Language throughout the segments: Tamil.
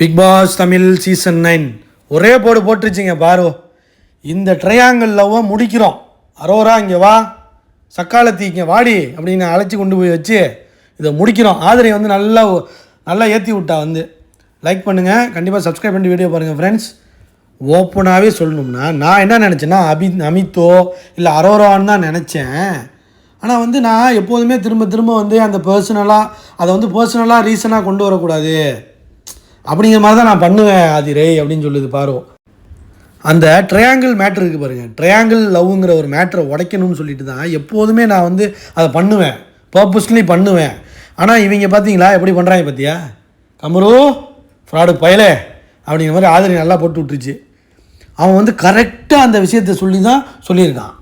பிக் பாஸ் தமிழ் சீசன் 9 ஒரே போடு போட்டுருச்சிங்க பாரு. இந்த ட்ரையாங்கிள் லவ்வை முடிக்கிறோம். அரோரா இங்கே வா, சக்காலத்தி இங்கே வாடி அப்படின்னு அழைச்சி கொண்டு போய் வச்சு இதை முடிக்கிறோம். ஆதரை வந்து நல்லா ஏற்றி விட்டா. வந்து லைக் பண்ணுங்கள், கண்டிப்பாக சப்ஸ்கிரைப் பண்ணி வீடியோ பாருங்கள் ஃப்ரெண்ட்ஸ். ஓப்பனாகவே சொல்லணும்னா நான் என்ன நினச்சேன்னா அமித்தோ இல்லை அரோரான்னு தான் நினச்சேன். ஆனால் வந்து நான் எப்போதுமே திரும்ப வந்து அந்த பர்சனலாக ரீசனாக கொண்டு வரக்கூடாது அப்படிங்கிற மாதிரி தான் நான் பண்ணுவேன் ஆதிரை அப்படின்னு சொல்லுது பாரு. அந்த ட்ரையாங்கிள் மேட்ரு இருக்குது பாருங்கள், ட்ரையாங்கிள் லவ்ங்கிற ஒரு மேட்ரை உடைக்கணும்னு சொல்லிட்டு தான் எப்போதுமே நான் வந்து அதை பண்ணுவேன், பர்பஸ்லி பண்ணுவேன். ஆனால் இவங்க பார்த்தீங்களா எப்படி பண்ணுறாங்க பார்த்தியா, கமரு ஃப்ராடு பயலே அப்படிங்கிற மாதிரி ஆதிரை நல்லா போட்டு விட்டுருச்சு. அவன் வந்து கரெக்டாக அந்த விஷயத்தை சொல்லியிருக்கான்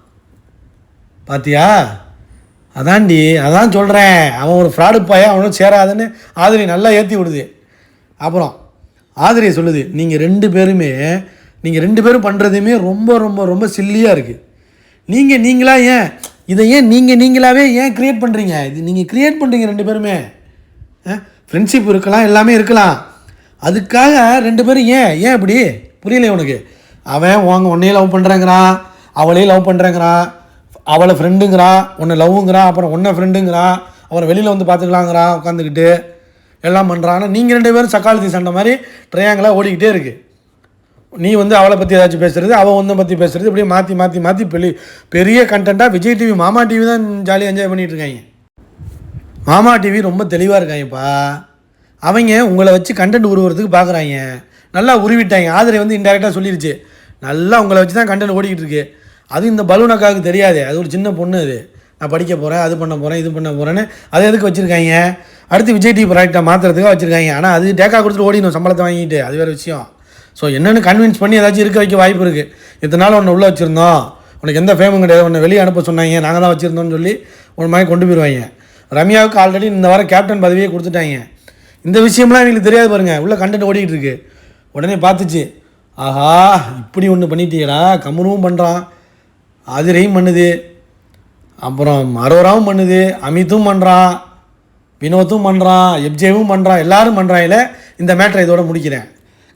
பார்த்தியா. அதான் சொல்கிறேன், அவன் ஒரு ஃப்ராடு பையன், அவனும் சேராதுன்னு ஆதிரை நல்லா ஏற்றி விடுது. அப்புறம் ஆதிரை சொல்லுது, நீங்கள் ரெண்டு பேரும் பண்ணுறதுமே ரொம்ப ரொம்ப ரொம்ப சில்லியாக இருக்குது. நீங்களாவே ஏன் க்ரியேட் பண்ணுறீங்க? இது நீங்கள் க்ரியேட் பண்ணுறீங்க ரெண்டு பேருமே. ஃப்ரெண்ட்ஷிப் இருக்கலாம், எல்லாமே இருக்கலாம். அதுக்காக ரெண்டு பேரும் ஏன் இப்படி புரியல உனக்கு? அவன் உன்னையே லவ் பண்ணுறேங்கிறான், அவளையும் லவ் பண்ணுறேங்கிறான், அவளை ஃப்ரெண்டுங்கிறான், உன்னை லவ்வுங்கிறான், அப்புறம் உன்னை ஃப்ரெண்டுங்கிறான், அப்புறம் வெளியில் வந்து பார்த்துக்கலாங்கிறான் உட்காந்துக்கிட்டு எல்லாம் பண்ணுறான். ஆனால் நீங்கள் ரெண்டு பேரும் சக்காலத்தி சண்டை மாதிரி ட்ரையாங்கிளாக ஓடிக்கிட்டே இருக்குது. நீ வந்து அவளை பற்றி ஏதாச்சும் பேசுகிறது, அவள் ஒன்றை பற்றி பேசுகிறது, இப்படியே மாற்றி பெரிய கண்டென்ட்டாக விஜய் டிவி மாமா டிவி தான் ஜாலியாக என்ஜாய் பண்ணிகிட்டு இருக்காங்க. மாமா டிவி ரொம்ப தெளிவாக இருக்காங்கப்பா. அவங்க உங்களை வச்சு கண்டென்ட் உருவுறதுக்கு பார்க்குறாங்க, நல்லா உருவிட்டாங்க. ஆதிரை வந்து இன்டெரக்டாக சொல்லிடுச்சு, நல்லா உங்களை வச்சு தான் கண்டென்ட் ஓடிக்கிட்டு இருக்கு. அது இந்த பலூனக்காவுக்கு தெரியாது, அது ஒரு சின்ன பொண்ணு, அது நான் படிக்க போகிறேன், அது பண்ண போகிறேன், இது பண்ண போகிறேன்னு அதை எதுக்கு வச்சுருக்காங்க, அடுத்து விஜய் டிவி ப்ராடக்டை மாற்றுறதுக்காக வச்சுருக்காங்க. ஆனால் அது டேக்கா கொடுத்துட்டு ஓடிணும் சம்பளத்தை வாங்கிட்டு, அது வேறு விஷயம். ஸோ என்னென்னு கன்வின்ஸ் பண்ணி ஏதாச்சும் இருக்க வைக்க வாய்ப்பு இருக்குது. இத்தனை நாள் உன்னை உள்ளே வச்சுருந்தோம், உனக்கு எந்த ஃபேமும் கிடையாது, உன்னை வெளியே அனுப்ப சொன்னாங்க, நாங்கள் தான் வச்சுருந்தோம்னு சொல்லி உன் மாதிரி கொண்டு போயிடுவாங்க. ரம்யாவுக்கு ஆல்ரெடி இந்த வாரம் கேப்டன் பதவியே கொடுத்துட்டாங்க. இந்த விஷயம்லாம் எங்களுக்கு தெரியாது பாருங்கள், உள்ளே கண்டென்ட் ஓடிக்கிட்டு இருக்கு. உடனே பார்த்துச்சு, ஆஹா இப்படி ஒன்று பண்ணிட்டீங்களா, கமரும் பண்ணுறான், ஆதிரையும் பண்ணுது, அப்புறம் அரோராவும் பண்ணுது, அமித்தும் பண்ணுறான், வினோத்தும் பண்ணுறான், எப்ஜேவும் பண்ணுறான், எல்லோரும் பண்ணுறாங்களே, இந்த மேட்ரை இதோட முடிக்கிறேன்,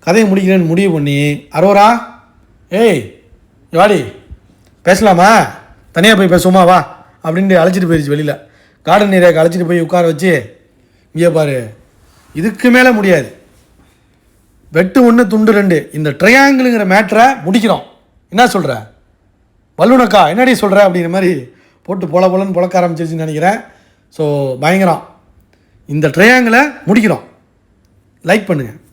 கதையை முடிக்கிறேன்னு முடிவு பண்ணி அரோரா ஏய் வாடி பேசலாமா, தனியாக போய் பேசுவோமா வா அப்படின்ட்டு அழைச்சிட்டு போயிடுச்சு. வெளியில் கார்டன் ஏரியாவுக்கு அழைச்சிட்டு போய் உட்கார வச்சு, இங்கே பாரு இதுக்கு மேலே முடியாது, வெட்டு 1 துண்டு 2, இந்த ட்ரையாங்கிளுங்கிற மேட்ரை முடிக்கிறோம், என்ன சொல்கிற வல்லுனக்கா, என்னடி சொல்கிற அப்படிங்கிற மாதிரி போட்டு பொலன்னு பொழக்க ஆரம்பிச்சிருச்சுன்னு நினைக்கிறேன். ஸோ பயங்கரம், இந்த ட்ரையாங்கிளை முடிக்கிறோம். லைக் பண்ணுங்கள்.